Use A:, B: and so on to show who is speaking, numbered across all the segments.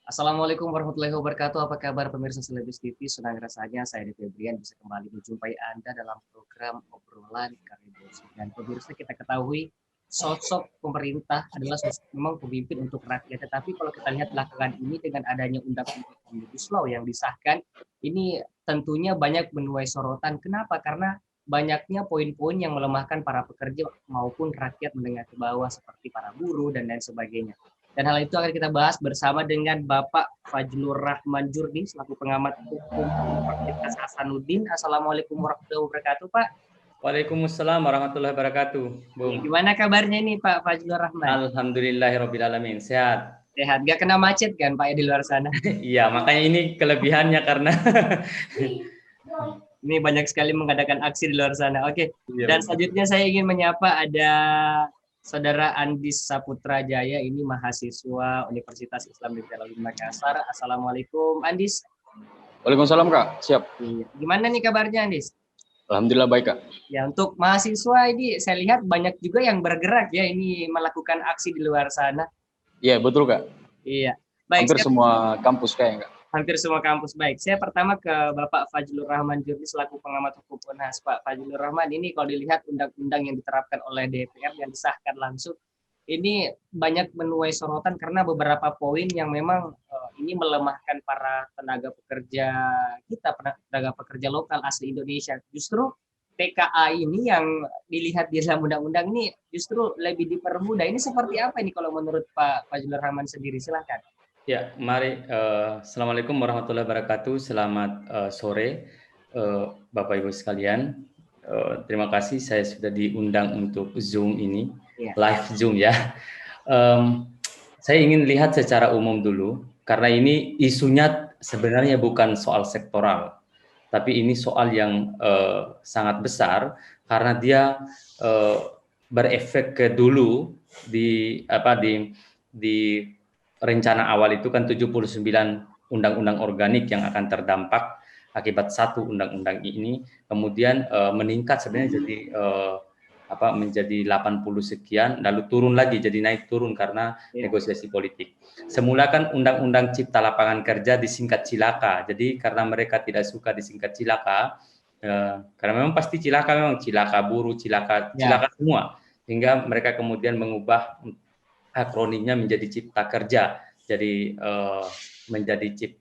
A: Assalamualaikum warahmatullahi wabarakatuh. Apa kabar pemirsa Selebis TV? Senang rasanya saya Devi Febrian bisa kembali menjumpai Anda dalam program obrolan Karidos. Dan pemirsa kita ketahui sosok pemerintah adalah sosok memang pemimpin untuk rakyat. Tetapi kalau kita lihat belakangan ini dengan adanya undang-undang Omnibus Law yang disahkan, ini tentunya banyak menuai sorotan. Kenapa? Karena banyaknya poin-poin yang melemahkan para pekerja maupun rakyat menengah ke bawah seperti para buruh dan lain sebagainya. Dan hal itu akan kita bahas bersama dengan Bapak Fajlur Rahman Jurdi selaku pengamat hukum Universitas Hasanuddin. Assalamualaikum warahmatullahi wabarakatuh, Pak.
B: Waalaikumsalam warahmatullahi wabarakatuh, Bung.
A: Gimana kabarnya nih, Pak Fajlur Rahman?
B: Alhamdulillahirobbilalamin, sehat.
A: Sehat, gak kena macet kan, Pak, ya di luar sana?
B: Iya, makanya ini kelebihannya karena
A: ini banyak sekali mengadakan aksi di luar sana. Oke.
B: Iya,
A: dan selanjutnya saya ingin menyapa ada Saudara Andis Saputra Jaya, ini mahasiswa Universitas Islam Negeri Al-Ulum Makassar. Assalamualaikum, Andis.
C: Waalaikumsalam, Kak. Siap.
A: Gimana nih kabarnya, Andis?
C: Alhamdulillah baik, Kak.
A: Ya, untuk mahasiswa ini saya lihat banyak juga yang bergerak ya, ini melakukan aksi di luar sana.
C: Iya, betul, Kak.
A: Iya. Baik,
C: hampir semua kampus kayaknya, Kak.
A: Hampir semua kampus. Baik, saya pertama ke Bapak Fajlur Rahman Jurdi selaku pengamat hukum UNHAS. Pak Fajlur Rahman, ini kalau dilihat undang-undang yang diterapkan oleh DPR yang disahkan langsung, ini banyak menuai sorotan karena beberapa poin yang memang ini melemahkan para tenaga pekerja kita, tenaga pekerja lokal asli Indonesia. Justru TKA ini yang dilihat di dalam undang-undang ini justru lebih dipermudah. Ini seperti apa ini kalau menurut Pak Fajlur Rahman sendiri? Silahkan.
B: Ya, mari. Assalamualaikum warahmatullahi wabarakatuh. Selamat sore, Bapak Ibu sekalian. Terima kasih saya sudah diundang untuk Zoom ini, live Zoom ya. Saya ingin lihat secara umum dulu, karena ini isunya sebenarnya bukan soal sektoral, tapi ini soal yang sangat besar karena dia berefek ke dulu di rencana awal itu kan 79 undang-undang organik yang akan terdampak akibat satu undang-undang ini, kemudian meningkat sebenarnya jadi menjadi 80 sekian, lalu turun lagi jadi naik turun karena negosiasi politik. Semula kan undang-undang cipta lapangan kerja disingkat cilaka, jadi karena mereka tidak suka disingkat cilaka, karena memang pasti cilaka, memang cilaka buruh, cilaka semua, sehingga mereka kemudian mengubah akronimnya menjadi Cipta Kerja, jadi menjadi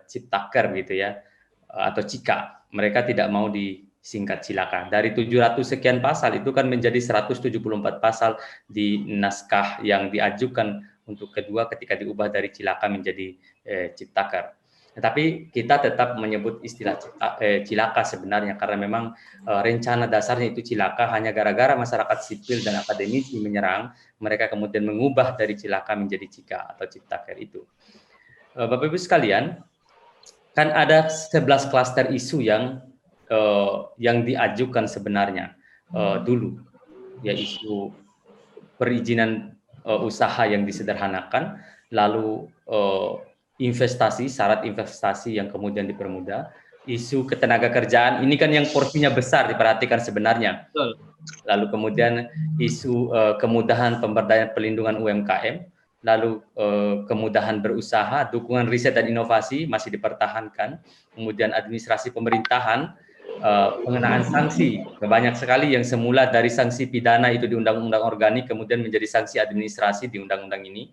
B: Ciptaker gitu ya, atau Cika. Mereka tidak mau disingkat cilaka. Dari 700 sekian pasal itu kan menjadi 174 pasal di naskah yang diajukan untuk kedua ketika diubah dari cilaka menjadi Ciptaker. Tetapi kita tetap menyebut istilah cilaka sebenarnya karena memang rencana dasarnya itu cilaka, hanya gara-gara masyarakat sipil dan akademisi menyerang, mereka kemudian mengubah dari cilaka menjadi cika atau ciptaker itu. Bapak Ibu sekalian, kan ada 11 klaster isu yang diajukan sebenarnya dulu, ya isu perizinan usaha yang disederhanakan, lalu investasi, syarat investasi yang kemudian dipermudah, isu ketenaga kerjaan, ini kan yang porsinya besar diperhatikan sebenarnya.
A: Betul.
B: Lalu kemudian isu kemudahan pemberdayaan pelindungan UMKM, lalu kemudahan berusaha, dukungan riset dan inovasi masih dipertahankan, kemudian administrasi pemerintahan, pengenaan sanksi, banyak sekali yang semula dari sanksi pidana itu di undang-undang organik kemudian menjadi sanksi administrasi di undang-undang ini.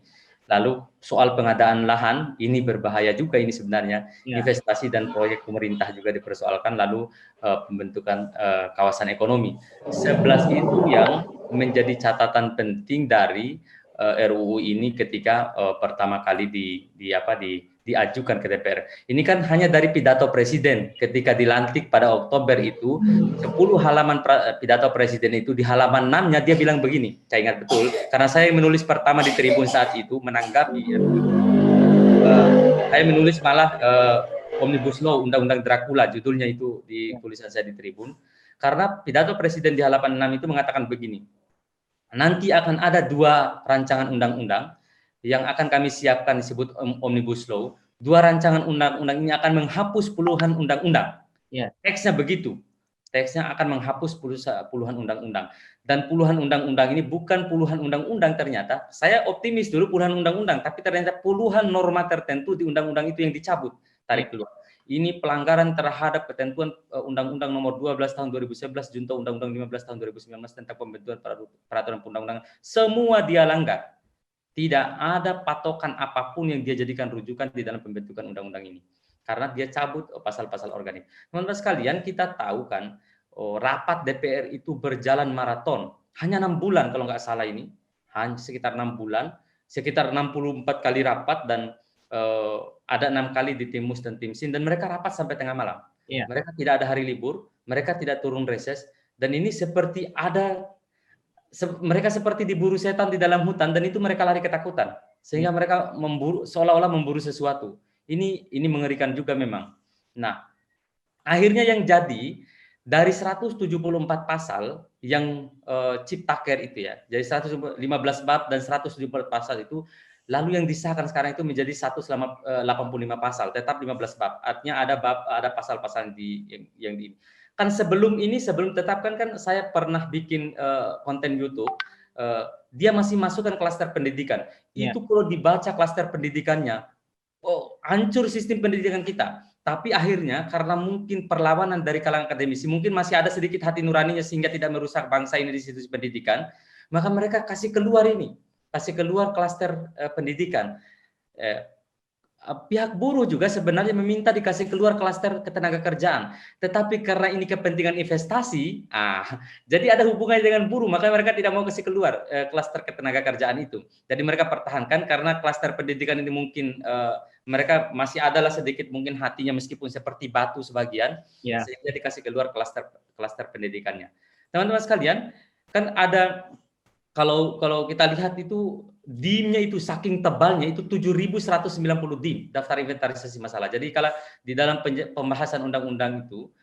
B: Lalu soal pengadaan lahan, ini berbahaya juga ini sebenarnya, investasi dan proyek pemerintah juga dipersoalkan, lalu pembentukan kawasan ekonomi. 11 itu yang menjadi catatan penting dari RUU ini ketika pertama kali diajukan ke DPR. Ini kan hanya dari pidato presiden ketika dilantik pada Oktober itu, 10 halaman pidato presiden itu, di halaman 6-nya dia bilang begini, saya ingat betul, karena saya menulis pertama di Tribun saat itu, menanggapi, saya menulis malah Omnibus Law, Undang-Undang Dracula, judulnya itu di tulisan saya di Tribun, karena pidato presiden di halaman 6 itu mengatakan begini, nanti akan ada 2 rancangan undang-undang yang akan kami siapkan disebut Omnibus Law. 2 rancangan undang-undang ini akan menghapus puluhan undang-undang. Teksnya begitu. Teksnya akan menghapus puluhan undang-undang. dan puluhan undang-undang ini bukan puluhan undang-undang ternyata. Saya optimis dulu puluhan undang-undang, tapi ternyata puluhan norma tertentu di undang-undang itu yang dicabut, tarik keluar. Ini pelanggaran terhadap ketentuan Undang-Undang Nomor 12 Tahun 2011, junto Undang-Undang 15 Tahun 2019 tentang pembentukan peraturan perundang-undangan. Semua dia langgar. Tidak ada patokan apapun yang dia jadikan rujukan di dalam pembentukan undang-undang ini. Karena dia cabut pasal-pasal organik. Teman-teman sekalian, kita tahu kan, rapat DPR itu berjalan maraton. Hanya 6 bulan kalau nggak salah ini. Hanya sekitar 6 bulan. Sekitar 64 kali rapat dan ada 6 kali di tim mus dan tim sin. Dan mereka rapat sampai tengah malam. Mereka tidak ada hari libur. Mereka tidak turun reses. Dan ini seperti mereka seperti diburu setan di dalam hutan. Dan itu mereka lari ketakutan. Sehingga mereka seolah-olah memburu sesuatu. Ini mengerikan juga memang. Nah, akhirnya yang jadi dari 174 pasal yang Ciptaker itu ya, jadi 115 bab dan 174 pasal itu, lalu yang disahkan sekarang itu menjadi 185 pasal, tetap 15 bab. Artinya ada pasal-pasal yang kan sebelum tetapkan kan saya pernah bikin konten YouTube. Dia masih masukkan klaster pendidikan. Itu kalau dibaca klaster pendidikannya, hancur sistem pendidikan kita. Tapi akhirnya karena mungkin perlawanan dari kalangan akademisi, mungkin masih ada sedikit hati nuraninya sehingga tidak merusak bangsa ini di institusi pendidikan, maka mereka kasih keluar klaster pendidikan. Pihak buruh juga sebenarnya meminta dikasih keluar klaster ketenagakerjaan, tetapi karena ini kepentingan investasi, jadi ada hubungannya dengan buruh, maka mereka tidak mau kasih keluar klaster ketenagakerjaan itu. Jadi mereka pertahankan karena klaster pendidikan ini mungkin mereka masih adalah sedikit mungkin hatinya meskipun seperti batu sebagian, sehingga dikasih keluar klaster pendidikannya. Teman-teman sekalian, kan ada kalau kita lihat itu DIM-nya itu saking tebalnya itu 7.190 DIM, daftar inventarisasi masalah. Jadi kalau di dalam pembahasan undang-undang itu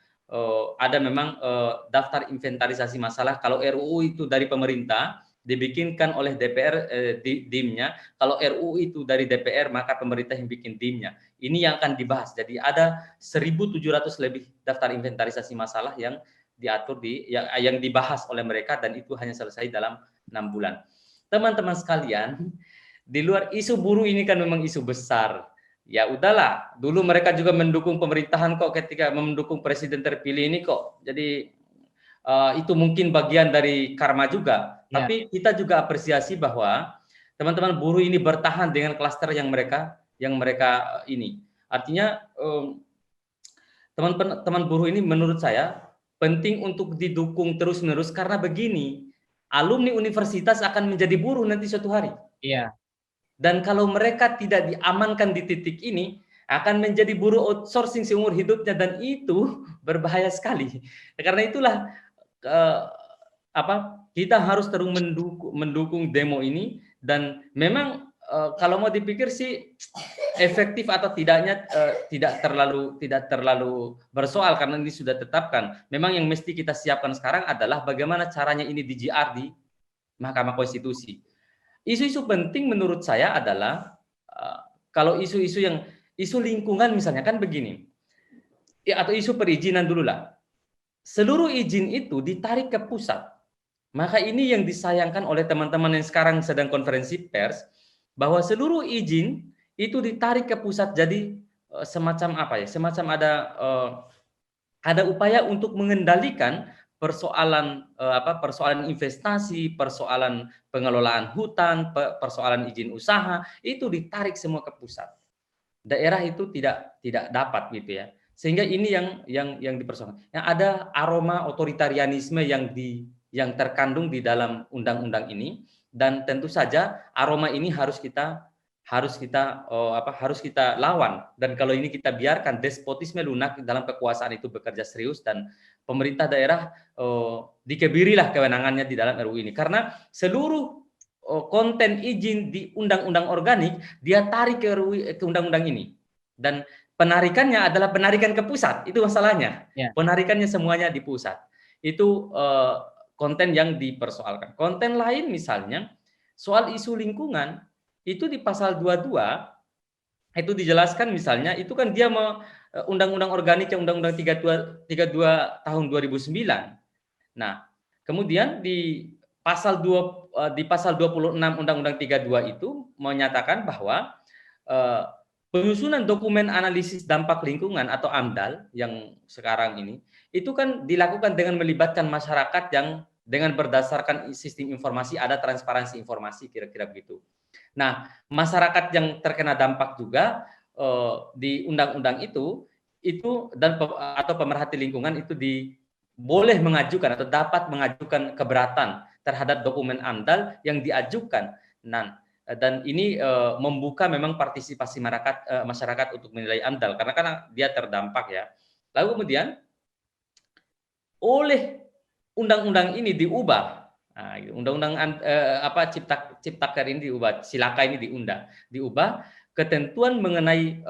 B: ada memang daftar inventarisasi masalah. Kalau RUU itu dari pemerintah dibikinkan oleh DPR DIM-nya, kalau RUU itu dari DPR maka pemerintah yang bikin DIM-nya. Ini yang akan dibahas. Jadi ada 1.700 lebih daftar inventarisasi masalah yang diatur yang dibahas oleh mereka, dan itu hanya selesai dalam 6 bulan. Teman-teman sekalian, di luar isu buruh ini kan memang isu besar. Ya udahlah, dulu mereka juga mendukung pemerintahan kok ketika mendukung presiden terpilih ini kok. Jadi itu mungkin bagian dari karma juga. Tapi kita juga apresiasi bahwa teman-teman buruh ini bertahan dengan klaster yang mereka ini. Artinya teman-teman buruh ini menurut saya penting untuk didukung terus-menerus karena begini. Alumni universitas akan menjadi buruh nanti suatu hari. Dan kalau mereka tidak diamankan di titik ini, akan menjadi buruh outsourcing seumur hidupnya, dan itu berbahaya sekali. Karena itulah kita harus terus mendukung demo ini, dan memang kalau mau dipikir sih efektif atau tidaknya tidak terlalu bersoal karena ini sudah tetapkan. Memang yang mesti kita siapkan sekarang adalah bagaimana caranya ini di GR di Mahkamah Konstitusi. Isu-isu penting menurut saya adalah kalau isu lingkungan misalnya kan begini. Atau isu perizinan dulu lah. Seluruh izin itu ditarik ke pusat. Maka ini yang disayangkan oleh teman-teman yang sekarang sedang konferensi pers, bahwa seluruh izin itu ditarik ke pusat. Jadi semacam ada upaya untuk mengendalikan persoalan investasi, persoalan pengelolaan hutan, persoalan izin usaha, itu ditarik semua ke pusat. Daerah itu tidak dapat gitu ya. Sehingga ini yang dipersoalkan. Yang ada aroma otoritarianisme yang terkandung di dalam undang-undang ini, dan tentu saja aroma ini harus kita lawan. Dan kalau ini kita biarkan despotisme lunak dalam kekuasaan itu bekerja serius, dan pemerintah daerah dikebirilah kewenangannya di dalam RUU ini, karena seluruh konten izin di undang-undang organik dia tarik ke undang-undang ini, dan penarikannya adalah penarikan ke pusat. Itu masalahnya. Penarikannya semuanya di pusat. Itu konten yang dipersoalkan. Konten lain misalnya soal isu lingkungan, itu di pasal 22 itu dijelaskan misalnya, itu kan dia mau undang-undang organik yang undang-undang 32 tahun 2009. Nah, kemudian di di pasal 26 Undang-Undang 32 itu menyatakan bahwa penyusunan dokumen analisis dampak lingkungan atau AMDAL yang sekarang ini itu kan dilakukan dengan melibatkan masyarakat yang dengan berdasarkan sistem informasi, ada transparansi informasi, kira-kira begitu. Nah, masyarakat yang terkena dampak juga di undang-undang itu dan atau pemerhati lingkungan itu boleh mengajukan atau dapat mengajukan keberatan terhadap dokumen AMDAL yang diajukan. Nah, dan ini membuka memang partisipasi masyarakat untuk menilai AMDAL karena dia terdampak ya. Lalu kemudian oleh undang-undang ini diubah, undang-undang Ciptaker ini diubah, Silaka ini diubah ketentuan mengenai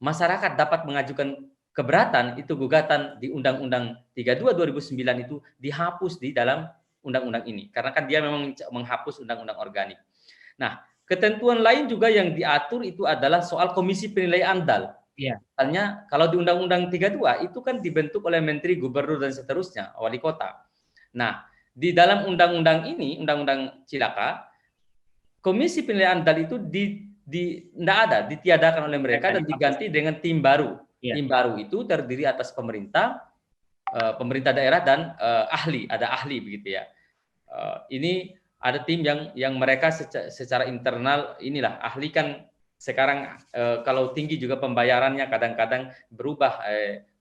B: masyarakat dapat mengajukan keberatan itu gugatan di Undang-Undang 32 2009 itu dihapus di dalam undang-undang ini karena kan dia memang menghapus undang-undang organik. Nah, ketentuan lain juga yang diatur itu adalah soal komisi penilai AMDAL.
A: Iya.
B: Misalnya kalau di Undang-Undang 32 itu kan dibentuk oleh menteri, gubernur dan seterusnya, wali kota. Nah, di dalam undang-undang ini, Undang-Undang Cilaka, komisi penilai AMDAL itu tidak ada, ditiadakan oleh mereka dan diganti dengan tim baru.
A: Iya.
B: Tim baru itu terdiri atas pemerintah daerah dan ahli, ada ahli begitu ya. Ini ada tim yang mereka secara internal inilah ahli kan sekarang kalau tinggi juga pembayarannya kadang-kadang berubah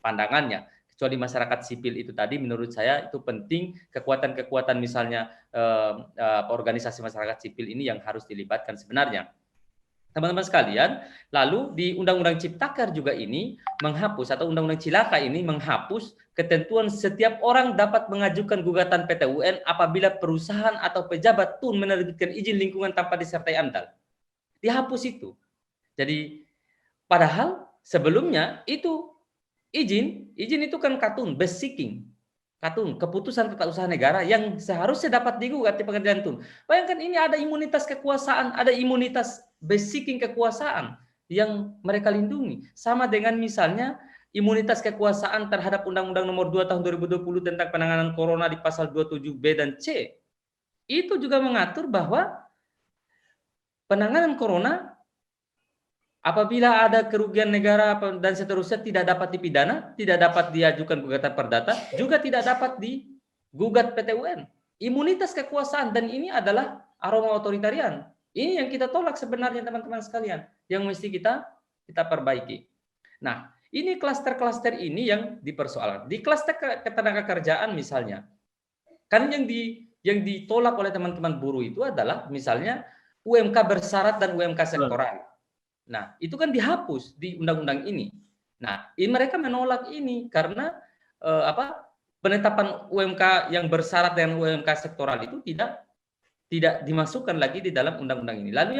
B: pandangannya. Kecuali masyarakat sipil itu tadi menurut saya itu penting kekuatan-kekuatan misalnya organisasi masyarakat sipil ini yang harus dilibatkan sebenarnya. Teman-teman sekalian, lalu di Undang-Undang Ciptaker juga ini menghapus atau Undang-Undang Cilaka ini menghapus ketentuan setiap orang dapat mengajukan gugatan PT UN apabila perusahaan atau pejabat tun menerbitkan izin lingkungan tanpa disertai AMDAL. Dihapus itu. Jadi padahal sebelumnya itu izin itu kan katun, basiking. Katun, keputusan tata usaha negara yang seharusnya dapat digugat di pengadilan tun. Bayangkan ini ada imunitas kekuasaan, ada imunitas basiking kekuasaan yang mereka lindungi. Sama dengan misalnya imunitas kekuasaan terhadap Undang-Undang Nomor 2 Tahun 2020 tentang penanganan corona di pasal 27B dan C. Itu juga mengatur bahwa penanganan corona apabila ada kerugian negara dan seterusnya tidak dapat dipidana, tidak dapat diajukan gugatan perdata, juga tidak dapat digugat PT UN. Imunitas kekuasaan dan ini adalah aroma otoritarian. Ini yang kita tolak sebenarnya teman-teman sekalian, yang mesti kita perbaiki. Nah, ini klaster-klaster ini yang dipersoalkan. Di klaster ketenaga kerjaan misalnya, kan yang ditolak oleh teman-teman buruh itu adalah misalnya UMK bersyarat dan UMK sektoral. Nah, itu kan dihapus di undang-undang ini. Nah, mereka menolak ini karena penetapan UMK yang bersyarat dengan UMK sektoral itu tidak dimasukkan lagi di dalam undang-undang ini. Lalu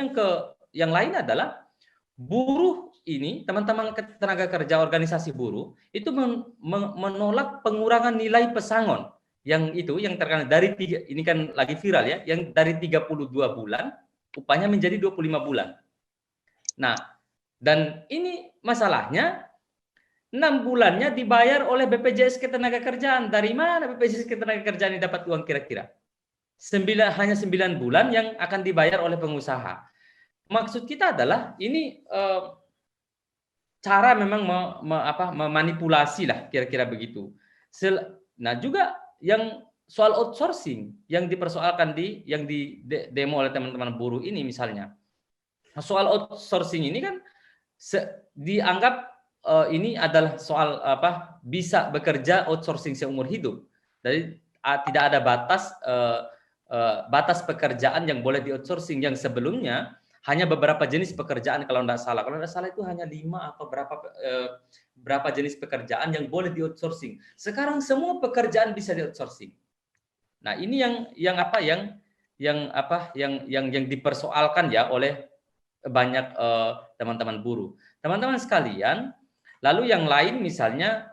B: yang lain adalah buruh ini, teman-teman tenaga kerja organisasi buruh itu menolak pengurangan nilai pesangon yang terkena dari ini kan lagi viral ya, yang dari 32 bulan upahnya menjadi 25 bulan. Nah, dan ini masalahnya 6 bulannya dibayar oleh BPJS Ketenagakerjaan. Dari mana BPJS Ketenagakerjaan ini dapat uang kira-kira? Hanya 9 bulan yang akan dibayar oleh pengusaha. Maksud kita adalah ini cara memang memanipulasi lah kira-kira begitu. Nah juga yang soal outsourcing yang dipersoalkan yang di demo oleh teman-teman buruh ini misalnya. Soal outsourcing ini kan dianggap ini adalah soal bisa bekerja outsourcing seumur hidup. Jadi tidak ada batas pekerjaan yang boleh di outsourcing yang sebelumnya hanya beberapa jenis pekerjaan kalau tidak salah. Kalau tidak salah itu hanya 5 atau berapa jenis pekerjaan yang boleh di outsourcing. Sekarang semua pekerjaan bisa di outsourcing. Nah, ini yang dipersoalkan ya oleh banyak teman-teman buruh. Teman-teman sekalian, lalu yang lain misalnya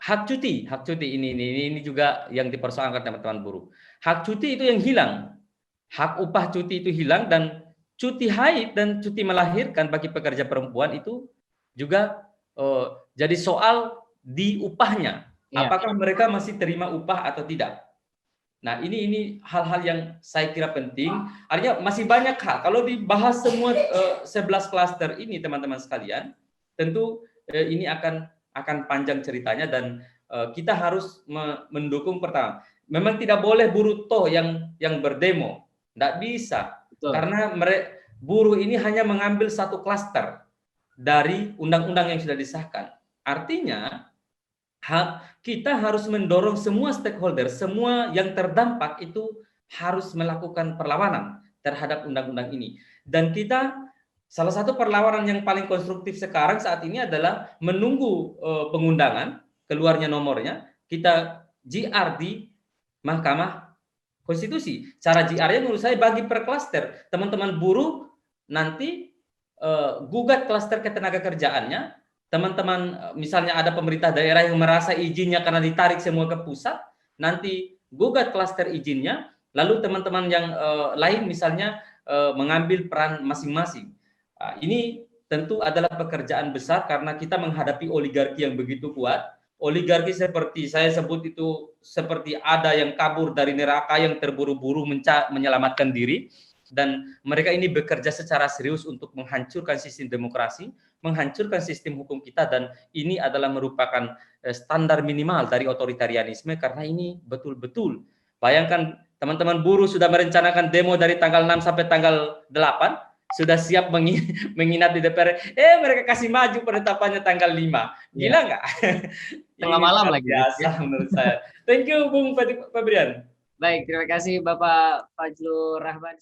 B: hak cuti ini juga yang dipersoalkan teman-teman buruh. Hak cuti itu yang hilang. Hak upah cuti itu hilang dan cuti haid dan cuti melahirkan bagi pekerja perempuan itu juga jadi soal di upahnya.
A: Iya.
B: Apakah mereka masih terima upah atau tidak? Nah, ini hal-hal yang saya kira penting. Artinya masih banyak hal. Kalau dibahas semua 11 klaster ini, teman-teman sekalian, tentu ini akan panjang ceritanya dan kita harus mendukung. Pertama, memang tidak boleh buruh toh yang berdemo. Tidak bisa.
A: Betul.
B: Karena buruh ini hanya mengambil satu klaster dari undang-undang yang sudah disahkan. Artinya kita harus mendorong semua stakeholder, semua yang terdampak itu harus melakukan perlawanan terhadap undang-undang ini. Dan kita salah satu perlawanan yang paling konstruktif sekarang saat ini adalah menunggu pengundangan, keluarnya nomornya, kita GR di Mahkamah Konstitusi. Cara GR-nya menurut saya bagi per klaster. Teman-teman buruh nanti gugat klaster ketenaga kerjaannya. Teman-teman misalnya ada pemerintah daerah yang merasa izinnya karena ditarik semua ke pusat, nanti gugat klaster izinnya, lalu teman-teman yang lain misalnya mengambil peran masing-masing. Ini tentu adalah pekerjaan besar karena kita menghadapi oligarki yang begitu kuat. Oligarki seperti saya sebut itu seperti ada yang kabur dari neraka yang terburu-buru menyelamatkan diri. Dan mereka ini bekerja secara serius untuk menghancurkan sistem demokrasi, menghancurkan sistem hukum kita, dan ini adalah merupakan standar minimal dari otoritarianisme karena ini betul-betul. Bayangkan teman-teman buruh sudah merencanakan demo dari tanggal 6 sampai tanggal 8, sudah siap menginap di DPR. Mereka kasih maju penetapannya tanggal 5. Gila nggak?
A: Tengah malam lagi.
B: Biasa menurut saya. Thank you Bung Febrian.
A: Baik, terima kasih Bapak Fajrul Rahman.